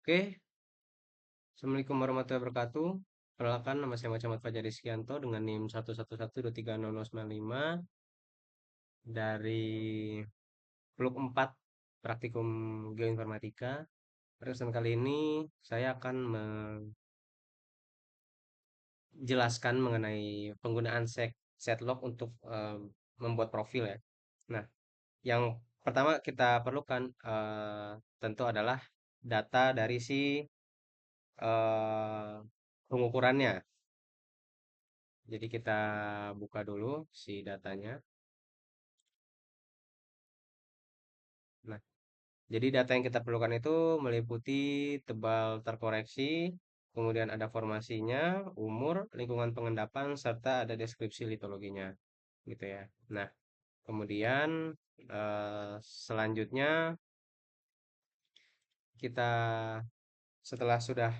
Oke, Assalamualaikum warahmatullahi wabarakatuh. Perkenalkan, nama saya Muhammad Fajar Rizkianto dengan NIM 111230095 dari Blok 4 Praktikum Geoinformatika. Pada kesempatan kali ini saya akan menjelaskan mengenai penggunaan setlog untuk membuat profil ya. Nah, yang pertama kita perlukan tentu adalah data dari si pengukurannya. Jadi kita buka dulu si datanya. Nah, jadi data yang kita perlukan itu meliputi tebal terkoreksi, kemudian ada formasinya, umur, lingkungan pengendapan, serta ada deskripsi litologinya, gitu ya. Nah, kemudian selanjutnya kita setelah sudah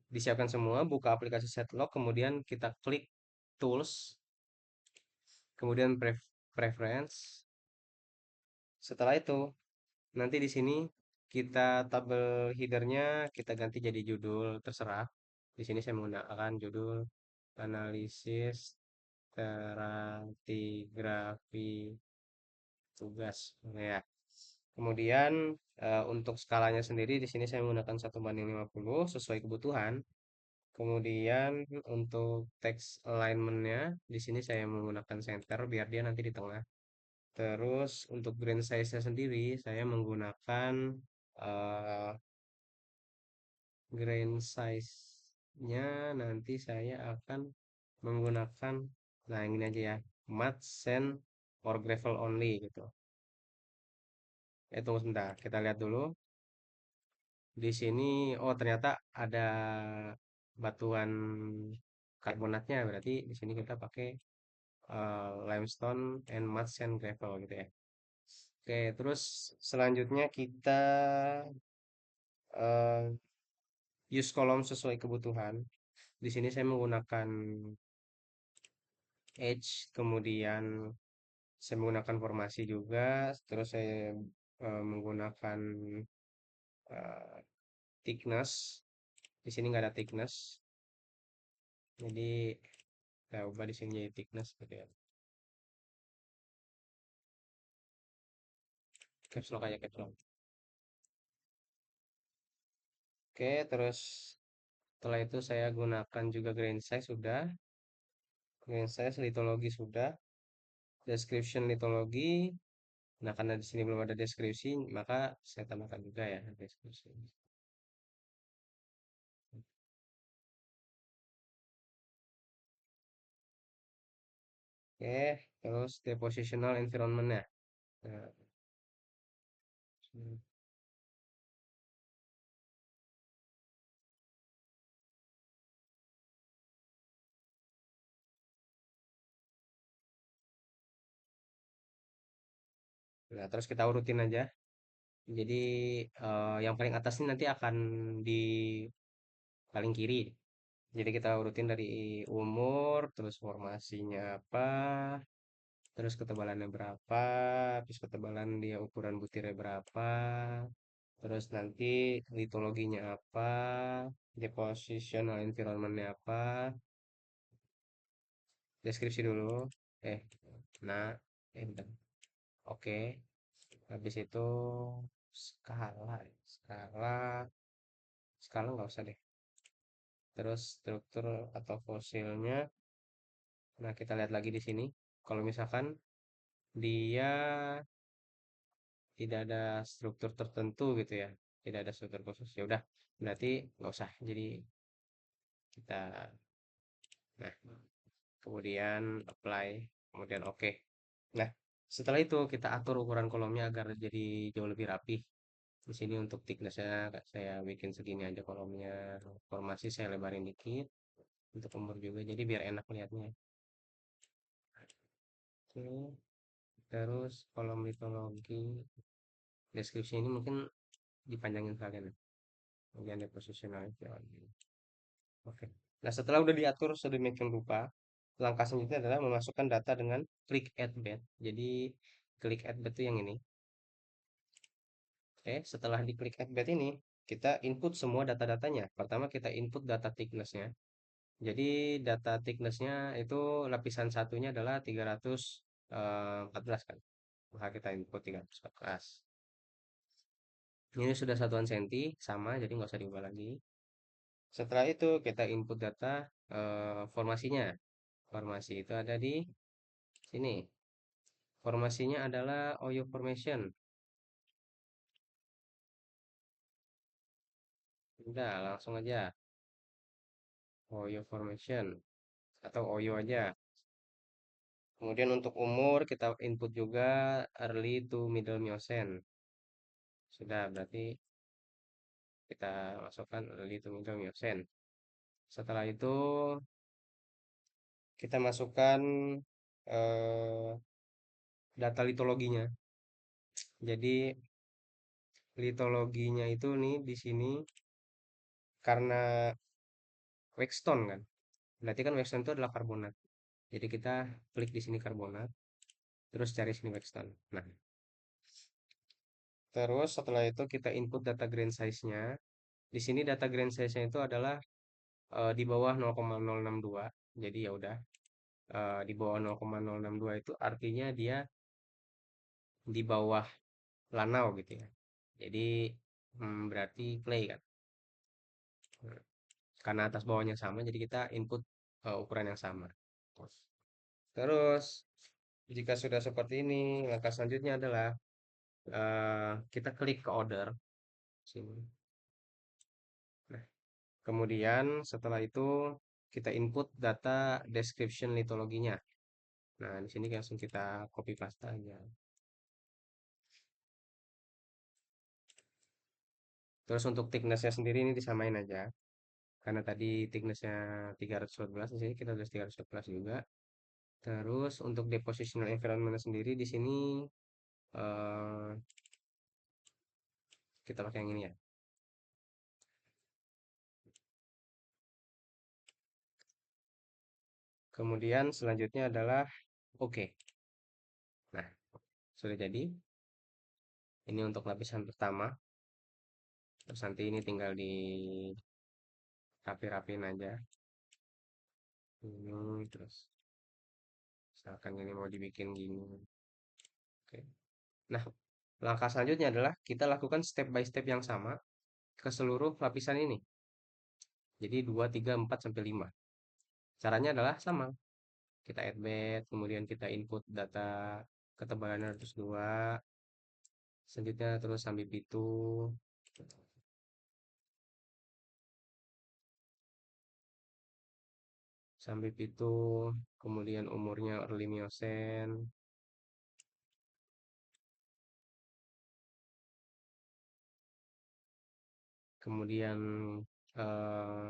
disiapkan semua, buka aplikasi Setlog, kemudian kita klik Tools, kemudian Preference. Setelah itu nanti di sini kita tabel headernya kita ganti jadi judul terserah. Di sini saya menggunakan judul analisis stratigrafi tugas. Ya. Kemudian untuk skalanya sendiri di sini saya menggunakan 1:50 sesuai kebutuhan. Kemudian untuk text alignmentnya di sini saya menggunakan center biar dia nanti di tengah. Terus untuk grand size-nya sendiri saya menggunakan eh, grain size-nya nanti saya akan menggunakan nah yang ini aja ya, mud, sand, or gravel only gitu. Tunggu sebentar, kita lihat dulu. Di sini, oh ternyata ada batuan karbonatnya, berarti di sini kita pakai limestone and mud, sand, gravel gitu ya. Oke, terus selanjutnya kita eh, use kolom sesuai kebutuhan. Di sini saya menggunakan edge, kemudian saya menggunakan formasi juga, terus saya menggunakan eh, thickness. Di sini nggak ada thickness, jadi saya ubah di sini jadi thickness gitu ya. Caps lock aja caps lock. Oke, terus setelah itu saya gunakan juga grain size sudah, grain size litologi sudah, description litologi. Nah, karena di sini belum ada deskripsi, maka saya tambahkan juga ya deskripsi. Oke, terus depositional environment-nya. Nah, nah, terus kita urutin aja. Jadi yang paling atas ini nanti akan di paling kiri. Jadi kita urutin dari umur, terus formasinya apa, terus ketebalannya berapa, terus ketebalan dia ukuran butirnya berapa, terus nanti litologinya apa, depositional environment-nya apa, deskripsi dulu. Eh, nah, bentar. Oke, habis itu skala, skala, skala nggak usah deh. Terus struktur atau fosilnya. Nah, kita lihat lagi di sini. Kalau misalkan dia tidak ada struktur tertentu gitu ya, tidak ada struktur khusus, ya udah berarti nggak usah. Jadi kita, nah, kemudian apply, kemudian oke. Nah, setelah itu kita atur ukuran kolomnya agar jadi jauh lebih rapi. Di sini untuk thickness-nya saya bikin segini aja kolomnya. Formasi saya lebarin dikit. Untuk umur juga, jadi biar enak lihatnya. Oke. Terus kolom litologi, deskripsi ini mungkin dipanjangin kalian ya. Kemudian ada positional value. Oke. Nah, setelah udah diatur sedemikian rupa, langkah selanjutnya adalah memasukkan data dengan klik add bed. Jadi klik add bed itu yang ini. Oke, setelah diklik add bed ini, kita input semua data-datanya. Pertama kita input data thickness-nya. Jadi data thickness-nya itu lapisan satunya adalah 314 kan. Maka kita input 314. Ini sudah satuan senti, sama, jadi nggak usah diubah lagi. Setelah itu kita input data formasinya. Formasi itu ada di sini. Formasinya adalah OYO formation. Udah, langsung aja. OYO formation. Atau OYO aja. Kemudian untuk umur kita input juga early to middle Miocene. Sudah, berarti kita masukkan early to middle Miocene. Setelah itu kita masukkan eh, data litologinya. Jadi litologinya itu nih di sini karena waxstone kan. Berarti kan waxstone itu adalah karbonat. Jadi kita klik di sini karbonat, terus cari sini waxstone. Nah, terus setelah itu kita input data grain size-nya. Di sini data grain size-nya itu adalah di bawah 0,062. Jadi ya udah di bawah 0,062 itu artinya dia di bawah lanau gitu ya. Jadi berarti clay kan. Nah, karena atas bawahnya sama, jadi kita input ukuran yang sama. Terus jika sudah seperti ini, langkah selanjutnya adalah kita klik ke order sini. Nah, kemudian setelah itu kita input data description litologinya. Nah, di sini langsung kita copy paste aja. Terus untuk thickness-nya sendiri ini disamain aja. Karena tadi thickness-nya 314, di sini kita tulis 314 juga. Terus untuk depositional environment sendiri di sini eh, kita pakai yang ini ya. Kemudian selanjutnya adalah oke. Nah, sudah jadi. Ini untuk lapisan pertama. Terus nanti ini tinggal di rapi-rapiin aja. Ini terus misalkan ini mau dibikin gini. Oke. Nah, langkah selanjutnya adalah kita lakukan step by step yang sama ke seluruh lapisan ini. Jadi 2, 3, 4 sampai 5. Caranya adalah sama. Kita add bed, kemudian kita input data ketebalan 102, selanjutnya terus sampai pitu, sampai pitu, kemudian umurnya early Miocene, kemudian eh,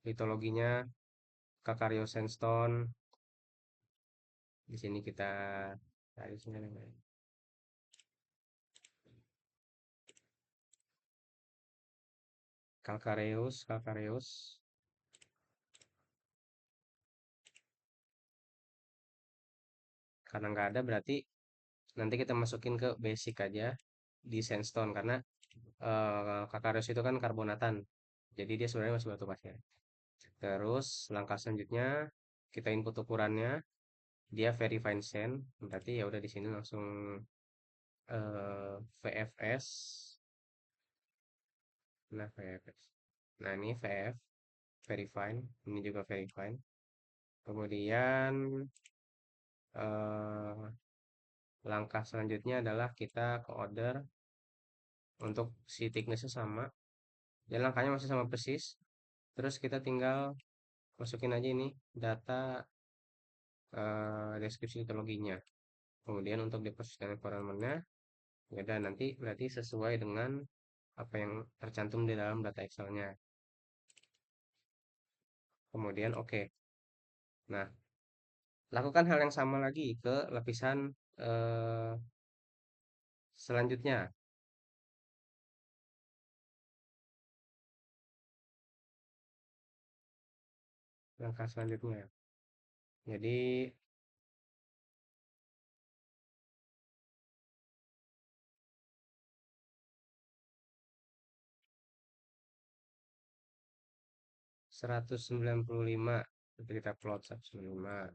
litologinya Kakario Sandstone. Di sini kita cari sini namanya. Calcareous, Calcareous. Karena nggak ada berarti nanti kita masukin ke basic aja di sandstone karena Calcareous itu kan karbonatan. Jadi dia sebenarnya masih batu pasir. Terus langkah selanjutnya kita input ukurannya, dia very fine sand. Berarti ya udah di sini langsung VFS. Nah, VFS. Nah, ini VF very fine, ini juga very fine. Kemudian eh, langkah selanjutnya adalah kita ke order untuk si thicknessnya sama. Dan langkahnya masih sama persis. Terus kita tinggal masukin aja ini data deskripsi litologinya. Kemudian untuk deposit dan environment-nya, ya udah nanti berarti sesuai dengan apa yang tercantum di dalam data Excel-nya. Kemudian oke. Okay. Nah, lakukan hal yang sama lagi ke lapisan eh, selanjutnya. Langkah selanjutnya. Jadi 195. Jadi kita plot 195.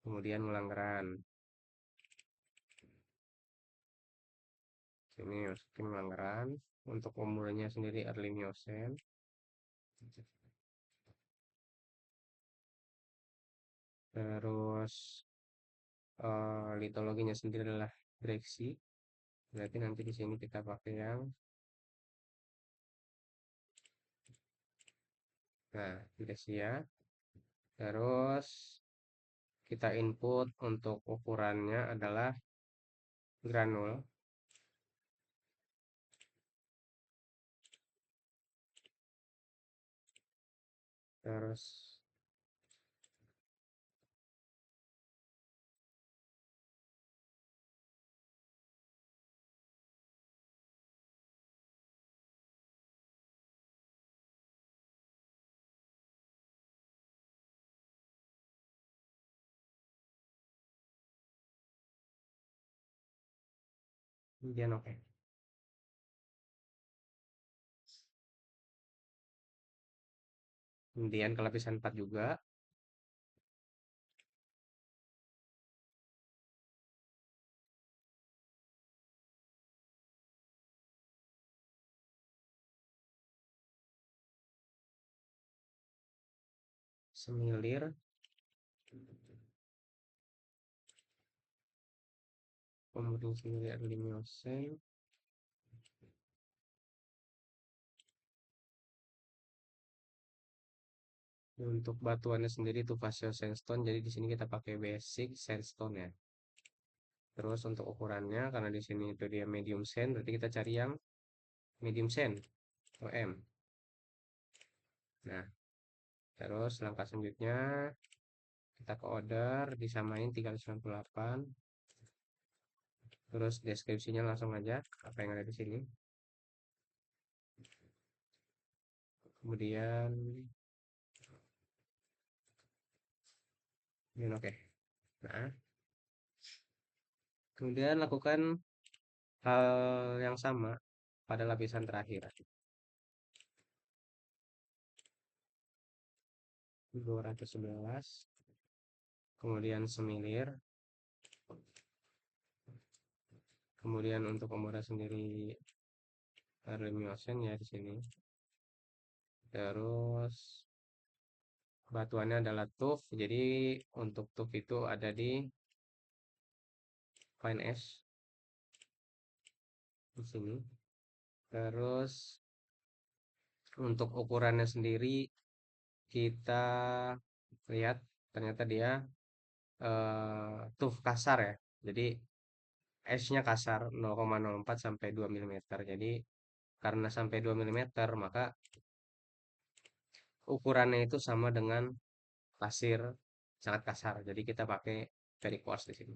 Kemudian Melanggeran. Sini masukin Melanggeran. Untuk umurnya sendiri early Miocene. Terus litologinya sendiri adalah Brexy. Berarti nanti di sini kita pakai yang Brexia. Terus kita input untuk ukurannya adalah granul. Terus kemudian oke. Kemudian ke lapisan 4 juga. Semilir. Kemudian semilir limiosen. Untuk batuannya sendiri itu Vasio sandstone. Jadi di sini kita pakai basic sandstone ya. Terus untuk ukurannya karena di sini itu dia medium sand, berarti kita cari yang medium sand OM. Nah, terus langkah selanjutnya kita ke order disamain 398. Terus deskripsinya langsung aja apa yang ada di sini. Kemudian ini oke. Nah, kemudian lakukan hal yang sama pada lapisan terakhir. 211. Kemudian semilir. Kemudian untuk pembuatan sendiri early ya di sini. Terus batuannya adalah tuff. Jadi untuk tuff itu ada di fine ash di sini. Terus untuk ukurannya sendiri kita lihat ternyata dia tuff kasar ya. Jadi ashnya kasar 0,04 sampai 2 mm. Jadi karena sampai 2 mm maka ukurannya itu sama dengan pasir sangat kasar. Jadi kita pakai very coarse di sini.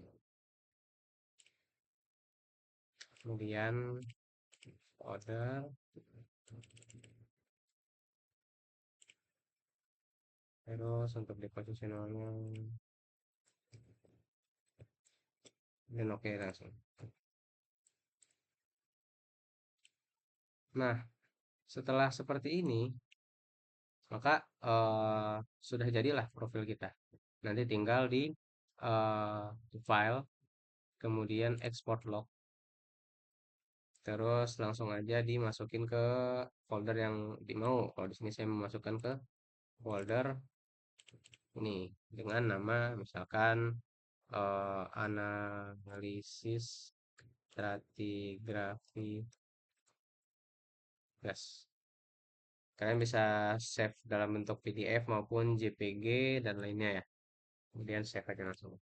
Kemudian order. Terus untuk di positionalnya dan oke langsung. Nah, setelah seperti ini maka sudah jadilah profil kita. Nanti tinggal di file, kemudian export log. Terus langsung aja dimasukin ke folder yang dimau. Kalau di sini saya memasukkan ke folder ini dengan nama misalkan analisis stratigrafi gas. Kalian bisa save dalam bentuk PDF maupun JPG dan lainnya ya. Kemudian save aja langsung.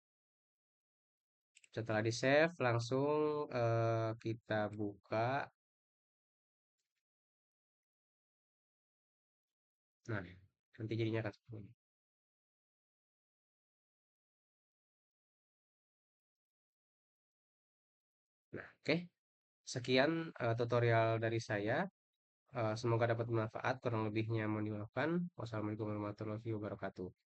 Setelah di save langsung kita buka. Nah, nanti jadinya akan seperti ini. Nah, oke. Sekian tutorial dari saya. Semoga dapat bermanfaat. Kurang lebihnya mohon dimaafkan. Wassalamualaikum warahmatullahi wabarakatuh.